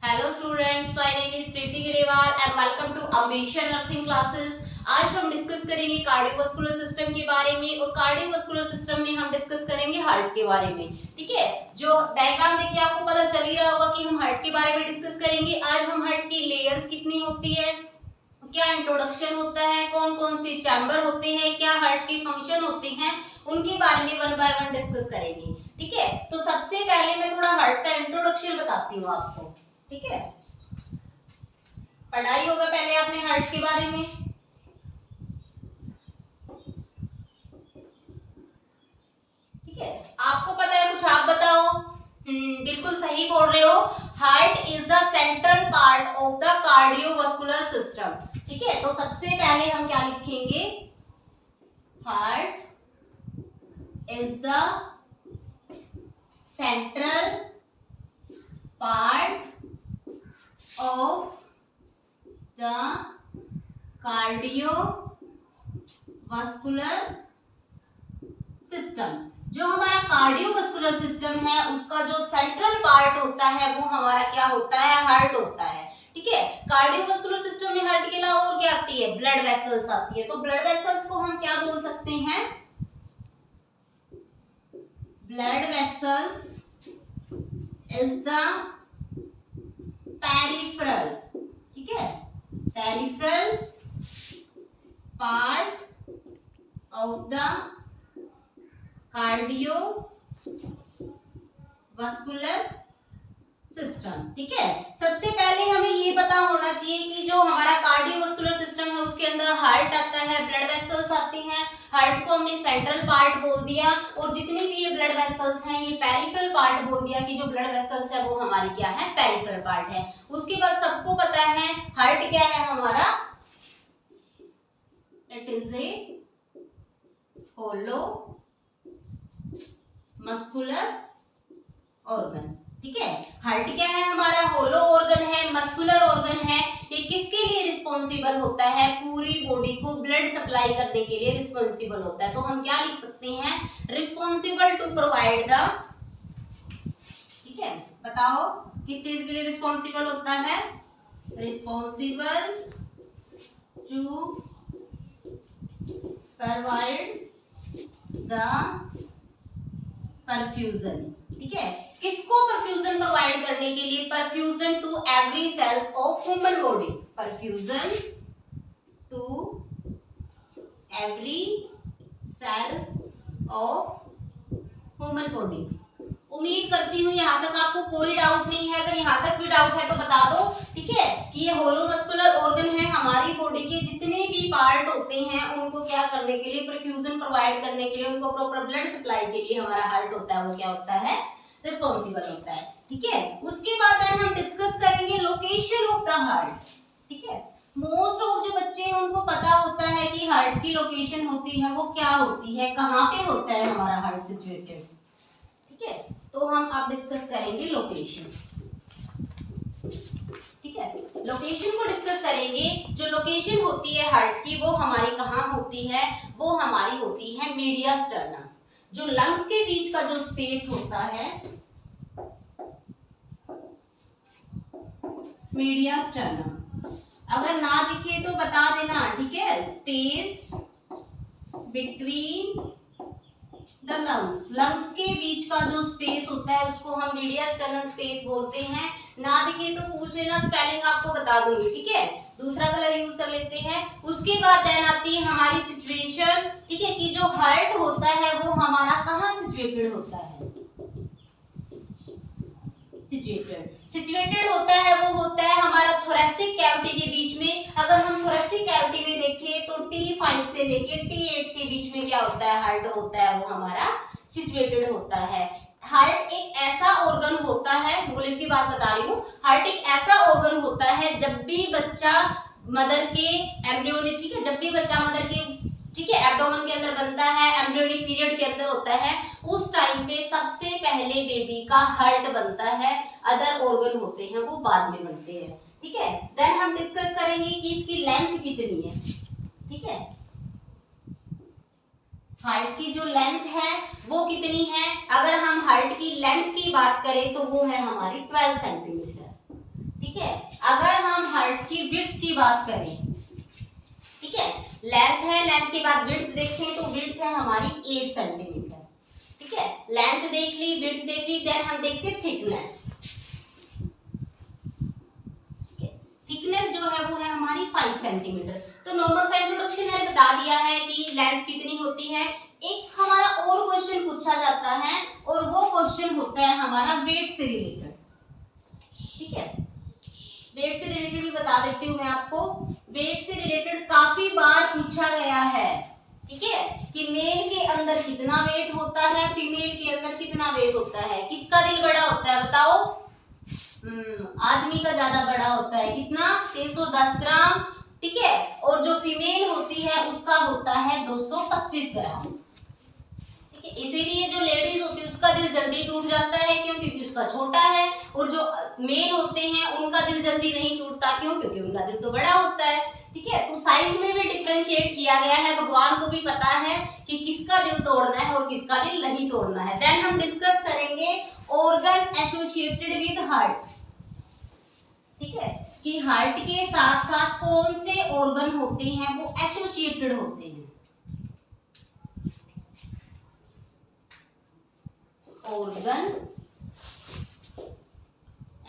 Hello students, my name is Preeti Grewal and welcome to ambition nursing classes. आज हम discuss करेंगे cardiovascular system के बारे में और कार्डियोवास्कुलर सिस्टम में हम डिस्कस करेंगे हार्ट के बारे में। ठीक है, जो डायग्राम देख के आपको पता चल ही रहा होगा कि हम हार्ट के बारे में डिस्कस करेंगे। आज हम हार्ट की लेयर्स कितनी होती है, क्या इंट्रोडक्शन होता है, कौन कौन से चैम्बर होते हैं, क्या हार्ट के फंक्शन होते हैं, उनके बारे में वन बाय वन डिस्कस करेंगे। ठीक है, तो सबसे पहले मैं थोड़ा हार्ट का इंट्रोडक्शन बताती हूँ आपको। ठीक है, पढ़ाई होगा पहले आपने हार्ट के बारे में। ठीक है, आपको पता है, कुछ आप बताओ। बिल्कुल सही बोल रहे हो। Heart is the central part of the cardiovascular system. ठीक है, तो सबसे पहले हम क्या लिखेंगे, heart is the central part of the cardiovascular system। जो हमारा कार्डियोवास्कुलर सिस्टम है उसका जो सेंट्रल पार्ट होता है वो हमारा क्या होता है, हार्ट होता है। ठीक है, कार्डियोवास्कुलर सिस्टम में हार्ट के अलावा और क्या आती है, ब्लड वेसल्स आती है। तो ब्लड वेसल्स को हम क्या बोल सकते हैं, blood vessels is the peripheral. ठीक है, peripheral part of the cardiovascular system. ठीक है, सबसे पहले हमें ये पता होना चाहिए कि जो हमारा कार्डियोवास्कुलर सिस्टम है उसके अंदर हार्ट आता है, ब्लड वेसल्स आती हैं। हार्ट को हमने सेंट्रल पार्ट बोल दिया और जितनी भी ये ब्लड वेसल्स हैं ये पेरिफेरल पार्ट बोल दिया कि जो ब्लड वेसल्स है वो हमारी क्या है, पेरिफेरल पार्ट है। उसके बाद सबको पता है हार्ट क्या है हमारा, it is a hollow muscular organ. ठीक है, हार्ट क्या है हमारा, होलो ऑर्गन है, मस्कुलर ऑर्गन है। ये किसके लिए रिस्पॉन्सिबल होता है, पूरी बॉडी को ब्लड सप्लाई करने के लिए रिस्पॉन्सिबल होता है। तो हम क्या लिख सकते हैं, रिस्पॉन्सिबल टू प्रोवाइड द। ठीक है, बताओ किस चीज के लिए रिस्पॉन्सिबल होता है, responsible to provide the perfusion. ठीक है, किसको परफ्यूजन प्रोवाइड करने के लिए, perfusion to every cells of human body, perfusion to every cell of human body. उम्मीद करती हूँ यहाँ तक आपको कोई डाउट नहीं है। अगर यहाँ तक भी डाउट है तो बता दो। ठीक है, कि ये होलो मस्कुलर ऑर्गन है, हमारी बॉडी के जितने भी पार्ट होते हैं उनको क्या करने के लिए, परफ्यूजन प्रोवाइड करने के लिए, उनको प्रॉपर ब्लड सप्लाई के लिए हमारा हार्ट होता है वो क्या होता है, रिस्पॉन्सिबल होता है। ठीक है, उसके बाद हम डिस्कस करेंगे लोकेशन ऑफ द हार्ट। ठीक है, मोस्ट ऑफ जो बच्चे हैं उनको पता होता है कि हार्ट की लोकेशन होती है वो क्या होती है, कहाँ पे होता है हमारा हार्ट सिचुएटेड। ठीक है, तो हम अब डिस्कस करेंगे लोकेशन। ठीक है, लोकेशन को डिस्कस करेंगे। जो लोकेशन होती है हार्ट की वो हमारी कहाँ होती है, वो हमारी होती है मीडिया स्टर्नम। जो लंग्स के बीच का जो स्पेस होता है, मीडिया स्टर्नम। अगर ना दिखे तो बता देना। ठीक है, space between the lungs, lungs के बीच का जो स्पेस होता है उसको हम मीडिया स्टर्नम स्पेस बोलते हैं। ना दिखे तो पूछ लेना, स्पेलिंग आपको बता दूंगी। ठीक है, दूसरा कलर यूज कर लेते हैं। उसके बाद देन आती है हमारी सिचुएशन। ठीक है, कि जो हार्ट होता है वो हमारा कहाँ सिचुएटेड होता है, सिचुएटेड होता है वो होता है हमारा थोरेसिक कैविटी के बीच में। अगर हम थोरेसिक कैविटी में देखें तो T5 से लेके T8 के बीच में क्या होता है, हार्ट होता है वो हमारा सिचुएटेड होता है। हार्ट एक ऐसा ऑर्गन होता है, इंग्लिश की बात बता रही हूँ, हार्ट एक ऐसा ऑर्गन होता है जब भी बच्चा मदर के एम्ब्रियोनिक, ठीक है, जब भी बच्चा मदर के, ठीक है, एब्डोमेन के अंदर बनता है, एम्ब्रियोनिक पीरियड के अंदर होता है, उस टाइम पे सबसे पहले बेबी का हार्ट बनता है, अदर ऑर्गन होते हैं वो बाद में बनते हैं। ठीक है, देन हम डिस्कस करेंगे कि इसकी लेंथ कितनी है। ठीक है, हार्ट की जो लेंथ है वो कितनी है, अगर हम हार्ट की लेंथ की बात करें तो वो है हमारी 12 सेंटीमीटर। बात करें, ठीक है, लेंथ है, लेंथ के बाद विड्थ देखें तो विड्थ है हमारी 8 सेंटीमीटर, ठीक है, लेंथ देख ली, विड्थ देख ली, देन हम देखते हैं थिकनेस। थिकनेस जो है वो है हमारी 5 सेंटीमीटर। तो नॉर्मल साइड प्रोडक्शन है बता दिया है कि लेंथ कितनी होती है। एक हमारा और क्वेश्चन पूछा जाता है और वो क्वेश्चन होता है हमारा वेट से रिलेटेड, ठीक है, वेट से रिलेटेड भी बता देती हूँ मैं आपको। वेट से रिलेटेड काफी बार पूछा गया है, ठीक है, कि मेल के अंदर कितना वेट होता है, फीमेल के अंदर कितना वेट होता है, किसका दिल बड़ा होता है बताओ। आदमी का ज्यादा बड़ा होता है, कितना, 310 ग्राम, ठीक है, और जो फीमेल होती है उसका होता है 225 ग्राम, ठीक है। इसीलिए जो लेडीज होती है उसका दिल जल्दी टूट जाता है, क्यों, क्योंकि उसका छोटा है, और जो मेल होते हैं उनका दिल जल्दी नहीं टूटता, क्यों, क्योंकि उनका दिल तो बड़ा होता है, ठीक है। तो साइज में भी डिफरेंशिएट किया गया है, भगवान को भी पता है कि किसका दिल तोड़ना है और किसका दिल नहीं तोड़ना है। देन हम डिस्कस करेंगे ऑर्गन एसोसिएटेड विद हार्ट, ठीक है, कि हार्ट के साथ साथ कौन से ऑर्गन होते हैं वो एसोसिएटेड होते हैं। ऑर्गन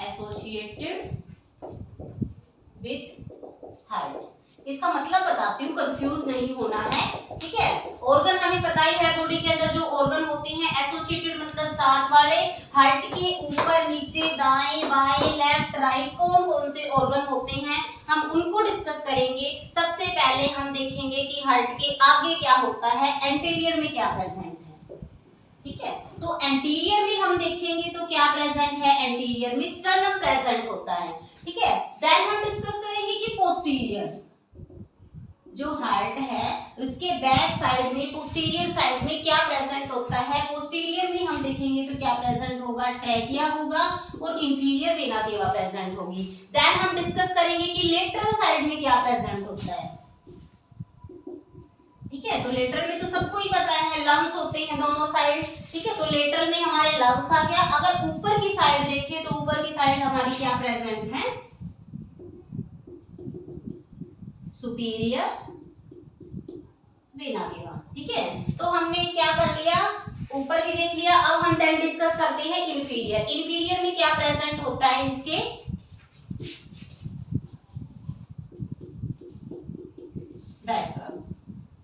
एसोसिएटेड विथ हार्ट, इसका मतलब बताती हूँ, कंफ्यूज नहीं होना है, ठीक है। ऑर्गन हमें पता ही है, बॉडी के अंदर जो ऑर्गन होते हैं एसोसिएटेड मतलब साथ वाले, हार्ट के ऊपर नीचे दाएं बाएं लेफ्ट राइट कौन कौन से ऑर्गन होते हैं हम उनको डिस्कस करेंगे। सबसे पहले हम देखेंगे कि हार्ट के आगे क्या होता है, एंटीरियर में क्या प्रेजेंट है, ठीक है। तो एंटीरियर में हम देखेंगे तो क्या प्रेजेंट है, एंटीरियर में स्टर्नम प्रेजेंट होता है, ठीक है। देन हम डिस्कस करेंगे कि पोस्टीरियर जो हार्ट है उसके बैक साइड में, पोस्टीरियर साइड में क्या प्रेजेंट होता है। पोस्टीरियर में हम देखेंगे तो क्या प्रेजेंट होगा, ट्रैकिया होगा और इंफीरियर वेना केवा प्रेजेंट होगी। देन हम डिस्कस करेंगे कि लेटरल साइड में क्या प्रेजेंट होता है, ठीक है। तो लेटरल में तो सबको ही पता है लंग्स होते हैं दोनों साइड, ठीक है। तो लेटरल में हमारे लंग्स आ गया। अगर ऊपर की साइड देखें तो ऊपर की साइड हमारी क्या प्रेजेंट है, सुपीरियर वेना केवा, ठीक है। तो हमने क्या कर लिया, ऊपर की देख लिया। अब हम देन डिस्कस करते हैं इंफीरियर। इंफीरियर में क्या प्रेजेंट होता है, इसके डायफ्राम,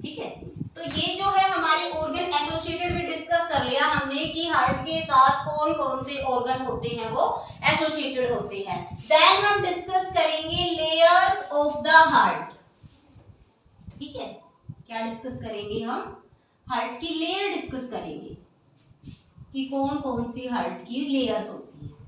ठीक है। तो ये जो है हमारे ऑर्गन एसोसिएटेड में डिस्कस कर लिया हमने कि हार्ट के साथ कौन कौन से ऑर्गन होते हैं वो एसोसिएटेड होते हैं। देन हम डिस्कस करेंगे लेयर्स ऑफ द हार्ट, ठीक है। क्या डिस्कस करेंगे हम, हार्ट की लेयर डिस्कस करेंगे कि कौन कौन सी हार्ट की लेयर्स होती हैं।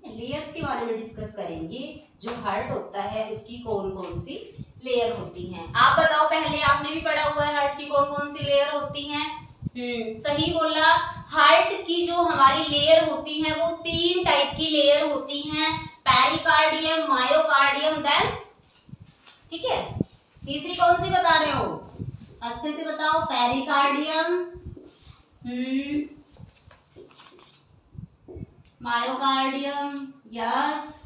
लेयर्स के बारे में डिस्कस करेंगे, जो हार्ट होता है उसकी कौन कौन सी लेयर होती हैं। आप बताओ, पहले आपने भी पढ़ा हुआ है हार्ट की कौन कौन सी लेयर होती हैं। सही बोला। हार्ट की जो हमारी लेयर होती है वो 3 टाइप की लेयर होती हैं, पेरिकार्डियम, मायोकार्डियम, देन, ठीक है। तीसरी कौन सी बता रहे हो, अच्छे से बताओ, pericardium, myocardium, yes,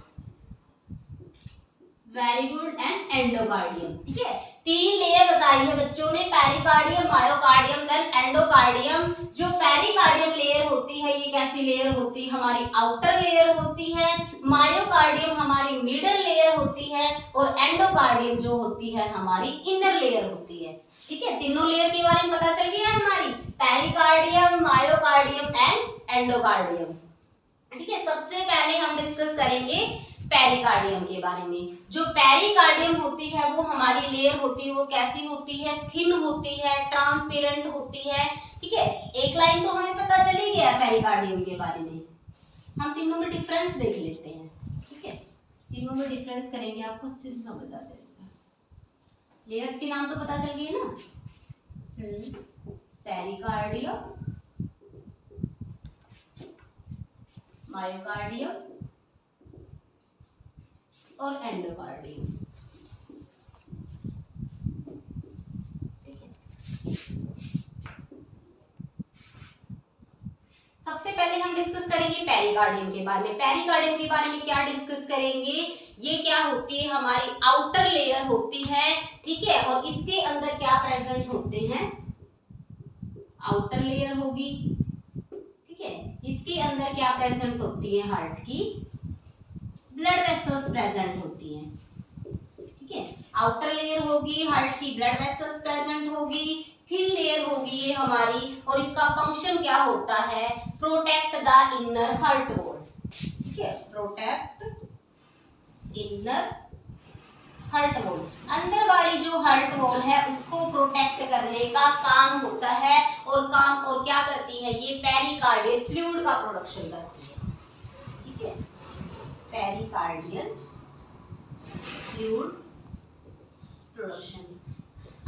very good, and endocardium, ठीक है। 3 लेयर बताई है बच्चों ने, पेरिकार्डियम, मायोकार्डियम, देन एंडोकार्डियम। जो पेरिकार्डियम लेयर होती है ये कैसी लेयर होती है, हमारी आउटर लेयर होती है। मायोकार्डियम हमारी मिडल लेयर होती है और एंडोकार्डियम जो होती है हमारी इनर लेयर होती है, ठीक है। तीनों लेयर के बारे में पता चल गया हमारी, पेरिकार्डियम, मायोकार्डियम एंड एंडोकार्डियम, ठीक है। सबसे पहले हम डिस्कस करेंगे पेरिकार्डियम के बारे में। जो पेरिकार्डियम होती है वो हमारी लेयर होती है, वो कैसी होती है, थिन होती है, ट्रांसपेरेंट होती है, ठीक है। एक लाइन तो हमें पता चल ही गया पेरिकार्डियम के बारे में। हम तीनों में डिफरेंस देख लेते हैं, ठीक है। तीनों में डिफरेंस करेंगे, आपको अच्छे से समझ आ जाएगा। लेयर्स के नाम तो पता चल गए ना, पेरिकार्डियम, मायोकार्डियम और एंडोकार्डियम, ठीक है। सबसे पहले हम डिस्कस करेंगे पेरिकार्डियम के बारे में। पेरिकार्डियम के बारे में क्या डिस्कस करेंगे, ये क्या होती है, हमारी आउटर लेयर होती है, ठीक है, और इसके अंदर क्या प्रेजेंट होते हैं, आउटर लेयर होगी, ठीक है, इसके अंदर क्या प्रेजेंट होती है, हार्ट की ब्लड वेसल्स प्रेजेंट होती हैं, ठीक है, आउटर लेयर होगी, हार्ट की ब्लड वेसल्स प्रेजेंट होगी, थिन लेयर होगी ये हमारी, और इसका फंक्शन क्या होता है, protect the inner heart wall, ठीक है, प्रोटेक्ट इनर हार्ट वॉल, अंदर वाली जो हार्ट वॉल है उसको प्रोटेक्ट करने का काम होता है, और क्या करती है ये, पेरिकार्डियल फ्लूइड का प्रोडक्शन करती है, ठीक है, पेरिकार्डियल फ्लूइड प्रोडक्शन।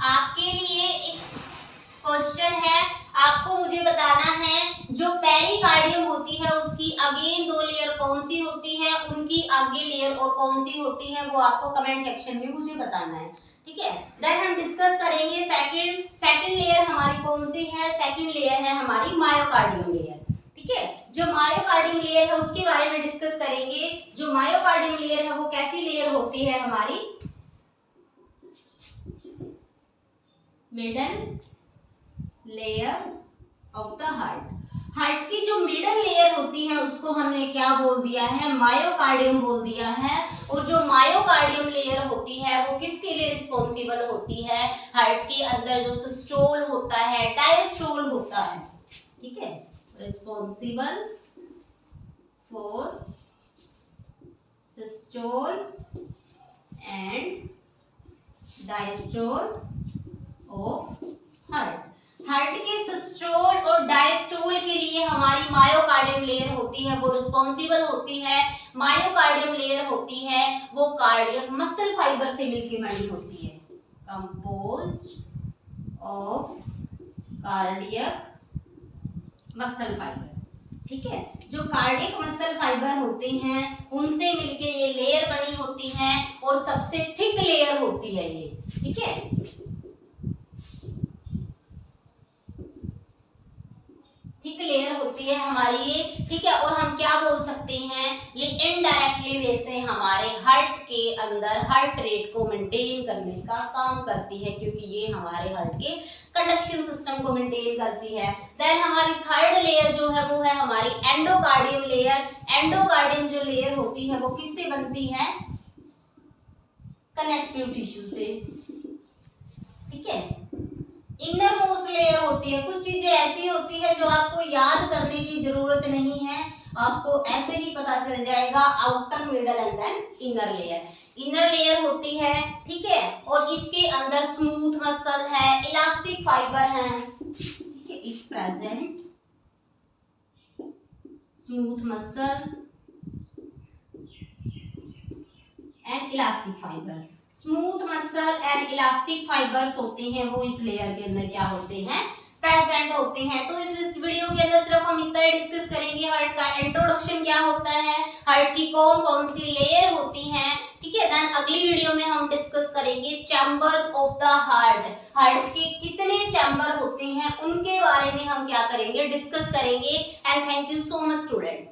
आपके लिए एक क्वेश्चन है, आपको मुझे बताना है जो पेरिकार्डियम होती है उसकी अगेन दो लेयर कौन सी होती है, उनकी आगे लेयर और कौन सी होती है, वो आपको कमेंट सेक्शन में मुझे बताना है, ठीक है। देन हम डिस्कस करेंगे सेकंड लेयर हमारी कौन सी है, सेकंड लेयर है हमारी मायोकार्डियम लेयर, ठीक है। जो मायोकार्डियम लेयर है उसके बारे में डिस्कस करेंगे। जो मायोकार्डियम लेयर है वो कैसी लेयर होती है, हमारी middle layer of the heart की जो मिडल लेयर होती है उसको हमने क्या बोल दिया है, मायोकार्डियम बोल दिया है, और जो मायोकार्डियम लेयर होती है वो किसके लिए रिस्पॉन्सिबल होती है, हार्ट के अंदर जो सिस्टोल होता है, डायस्टोल होता है, ठीक है, responsible for systole and diastole of heart के सिस्टोल और डायस्टोल के लिए हमारी मायोकार्डियम लेयर होती है, वो रिस्पॉन्सिबल होती है। मायोकार्डियम लेयर होती है वो कार्डियक मसल फाइबर से मिलकर बनी होती है, composed of cardiac muscle fibre, ठीक है, जो कार्डियक मसल फाइबर होते हैं उनसे मिलके ये लेयर बनी होती है, और सबसे थिक लेयर होती है ये, ठीक है, थिक लेयर होती है हमारी ये, ठीक है। और हम क्या बोल सकते हैं, ये इनडायरेक्टली वे से हमारे हार्ट के अंदर हार्ट रेट को मेंटेन करने का काम करती है, क्योंकि ये हमारे हार्ट के कंडक्शन सिस्टम को मेंटेन करती है। देन हमारी थर्ड लेयर जो है वो है हमारी एंडोकार्डियम लेयर। एंडोकार्डियम जो लेयर होती है वो किससे बनती है, कनेक्टिव टिश्यू से, ठीक है। इनर मोस्ट लेयर होती है, कुछ चीजें ऐसी होती है जो आपको याद करने की जरूरत नहीं है, आपको ऐसे ही पता चल जाएगा, outer middle and then inner layer. Inner layer होती है, ठीक है, और इसके अंदर स्मूथ मसल है, इलास्टिक फाइबर है, ठीक है, is present smooth muscle and elastic fibre. Smooth muscle and elastic fibres होते हैं वो इस लेयर के अंदर क्या होते हैं, प्रेजेंट होते हैं। तो इस वीडियो के अंदर सिर्फ हम इतना ही डिस्कस करेंगे, हार्ट का इंट्रोडक्शन क्या होता है, हार्ट की कौन कौन सी लेयर होती हैं, ठीक है। देन अगली वीडियो में हम डिस्कस करेंगे chambers of the heart, heart के कितने चैम्बर होते हैं उनके बारे में हम क्या करेंगे, डिस्कस करेंगे। And thank you so much student.